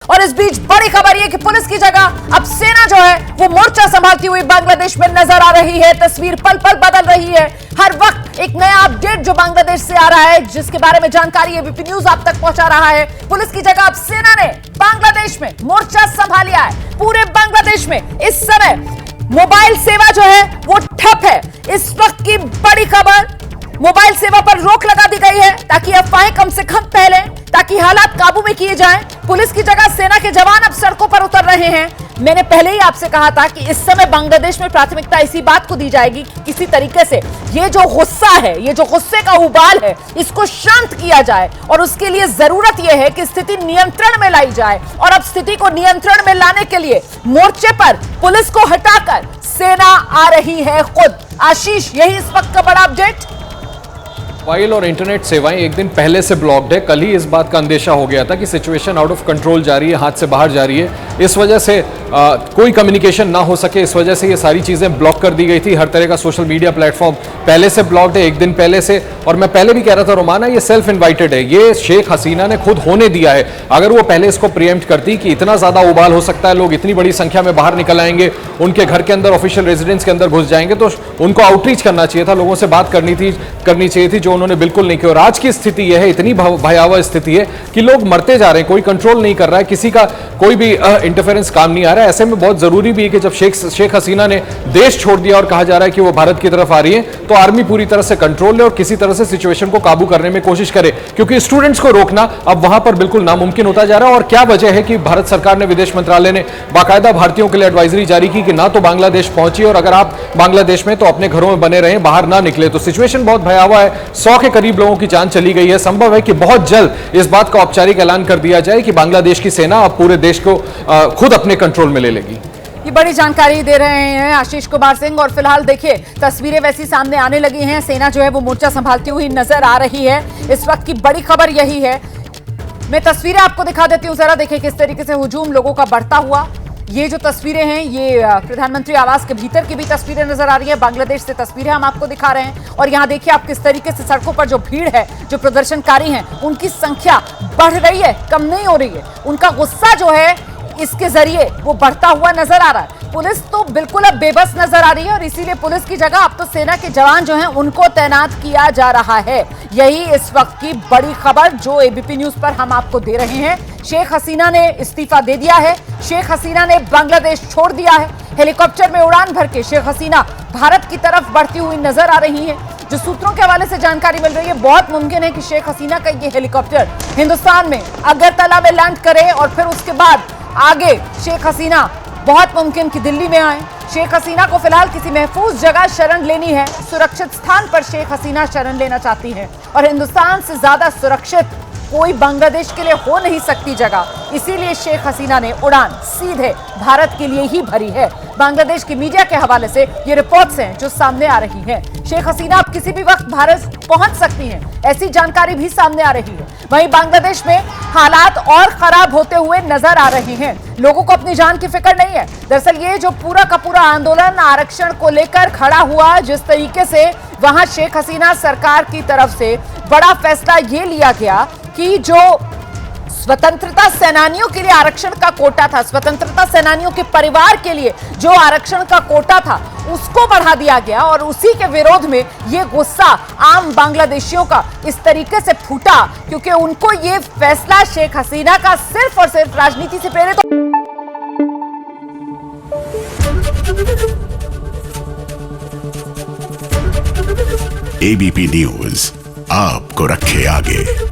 और इस बीच बड़ी खबर यह कि पुलिस की जगह अब सेना जो है वो मोर्चा संभालती हुई बांग्लादेश में नजर आ रही है। तस्वीर पल पल बदल रही है। हर वक्त एक नया अपडेट जो बांग्लादेश से आ रहा है, जिसके बारे में जानकारी एबीपी न्यूज आप तक पहुंचा रहा है। पुलिस की जगह अब सेना ने बांग्लादेश में मोर्चा संभाल लिया है। पूरे बांग्लादेश में इस समय मोबाइल सेवा जो है वो ठप है। इस वक्त की बड़ी खबर, मोबाइल सेवा पर रोक लगा दी गई है ताकि अफवाहें कम से कम फैलें, ताकि हालात काबू में किए जाएं। पुलिस की जगह सेना के जवान अब सड़कों पर उतर रहे हैं। मैंने पहले ही आपसे कहा था कि इस समय बांग्लादेश में प्राथमिकता इसी बात को दी जाएगी कि किसी तरीके से ये जो गुस्सा है, ये जो गुस्से का उबाल है, इसको शांत किया जाए और उसके लिए जरूरत यह है कि स्थिति नियंत्रण में लाई जाए। और अब स्थिति को नियंत्रण में लाने के लिए मोर्चे पर पुलिस को हटाकर सेना आ रही है खुद। आशीष, यही इस वक्त का बड़ा अपडेट। मोबाइल और इंटरनेट सेवाएं एक दिन पहले से ब्लॉक्ड है। कल ही इस बात का अंदेशा हो गया था कि सिचुएशन आउट ऑफ कंट्रोल जा रही है, हाथ से बाहर जा रही है। इस वजह से कोई कम्युनिकेशन ना हो सके, इस वजह से ये सारी चीज़ें ब्लॉक कर दी गई थी। हर तरह का सोशल मीडिया प्लेटफॉर्म पहले से ब्लॉक्ड है, एक दिन पहले से। और मैं पहले भी कह रहा था रोमाना, ये सेल्फ इन्वाइटेड है, ये शेख हसीना ने खुद होने दिया है। अगर वो पहले इसको प्रीएम्प्ट करती कि इतना ज़्यादा उबाल हो सकता है, लोग इतनी बड़ी संख्या में बाहर निकल आएंगे, उनके घर के अंदर, ऑफिशियल रेजिडेंस के अंदर घुस जाएंगे, तो उनको आउटरीच करना चाहिए था, लोगों से बात करनी चाहिए थी, जो उन्होंने बिल्कुल नहीं किया। और आज की स्थिति यह है, इतनी भयावह स्थिति है कि लोग मरते जा रहे हैं, कोई कंट्रोल नहीं कर रहा है, किसी का कोई भी इंटरफेरेंस काम नहीं आ रहा है। ऐसे में बहुत जरूरी भी है कि जब शेख हसीना ने देश छोड़ दिया और कहा जा रहा है कि वो भारत की तरफ आ रही है, तो आर्मी पूरी तरह से कंट्रोल ले और किसी तरह से सिचुएशन को काबू करने में कोशिश करे, क्योंकि स्टूडेंट्स को रोकना अब वहां पर बिल्कुल नामुमकिन होता जा रहा है। और क्या वजह है कि भारत सरकार ने, विदेश मंत्रालय ने बाकायदा भारतीयों के लिए एडवाइजरी जारी की कि ना तो बांग्लादेश पहुंचिए, और अगर आप बांग्लादेश में तो अपने घरों में बने रहें, बाहर ना निकले। तो सिचुएशन बहुत भयावह है। 100 के करीब लोगों की जान चली गई है। संभव है कि बहुत जल्द इस बात का औपचारिक ऐलान कर दिया जाए कि बांग्लादेश की सेना अब पूरे देश को खुद अपने कंट्रोल में ले लेगी। ये बड़ी जानकारी दे रहे हैं आशीष कुमार सिंह। और फिलहाल देखिए, तस्वीरें वैसी सामने आने लगी हैं। सेना जो है वो मोर्चा संभालती हुई नजर आ रही है। इस वक्त की बड़ी खबर यही है। मैं तस्वीरें आपको दिखा देती हूँ, जरा देखिए किस तरीके से हुजूम लोगों का बढ़ता हुआ। ये जो तस्वीरें हैं, ये प्रधानमंत्री आवास के भीतर की भी तस्वीरें नजर आ रही है। बांग्लादेश से तस्वीरें हम आपको दिखा रहे हैं। और यहाँ देखिए आप किस तरीके से सड़कों पर जो भीड़ है, जो प्रदर्शनकारी हैं, उनकी संख्या बढ़ रही है, कम नहीं हो रही है। उनका गुस्सा जो है इसके जरिए वो बढ़ता हुआ नजर आ रहा है। पुलिस तो बिल्कुल अब बेबस नजर आ रही है और इसीलिए पुलिस की जगह अब तो सेना के जवान जो हैं उनको तैनात किया जा रहा है। यही इस वक्त की बड़ी खबर जो एबीपी न्यूज पर हम आपको दे रहे हैं। शेख हसीना ने इस्तीफा दे दिया है। शेख हसीना ने बांग्लादेश छोड़ दिया है। हेलीकॉप्टर में उड़ान भर के शेख हसीना भारत की तरफ बढ़ती हुई नजर आ रही है। जो सूत्रों के हवाले से जानकारी मिल रही है, बहुत मुमकिन है कि शेख हसीना का ये हेलीकॉप्टर हिंदुस्तान में अगरतला में लैंड करे और फिर उसके बाद आगे शेख हसीना बहुत मुमकिन कि दिल्ली में आए। शेख हसीना को फिलहाल किसी महफूज जगह शरण लेनी है। सुरक्षित स्थान पर शेख हसीना शरण लेना चाहती है और हिंदुस्तान से ज्यादा सुरक्षित कोई बांग्लादेश के लिए हो नहीं सकती जगह। इसीलिए शेख हसीना ने उड़ान सीधे भारत के लिए ही भरी है। बांग्लादेश की मीडिया के हवाले से ये रिपोर्ट्स हैं जो सामने आ रही हैं। शेख हसीना अब किसी भी वक्त भारत पहुंच सकती हैं, ऐसी जानकारी भी सामने आ रही है। वहीं बांग्लादेश में हालात और खराब होते हुए नजर आ रहे हैं। लोगों को अपनी जान की फिक्र नहीं है। दरअसल ये जो पूरा का पूरा आंदोलन आरक्षण को लेकर खड़ा हुआ, जिस तरीके से वहां शेख हसीना सरकार की तरफ से बड़ा फैसला ये लिया गया कि जो स्वतंत्रता सेनानियों के लिए आरक्षण का कोटा था, स्वतंत्रता सेनानियों के परिवार के लिए जो आरक्षण का कोटा था, उसको बढ़ा दिया गया। और उसी के विरोध में ये गुस्सा आम बांग्लादेशियों का इस तरीके से फूटा क्योंकि उनको ये फैसला शेख हसीना का सिर्फ और सिर्फ राजनीति से प्रेरित एबीपी न्यूज आपको रखे आगे।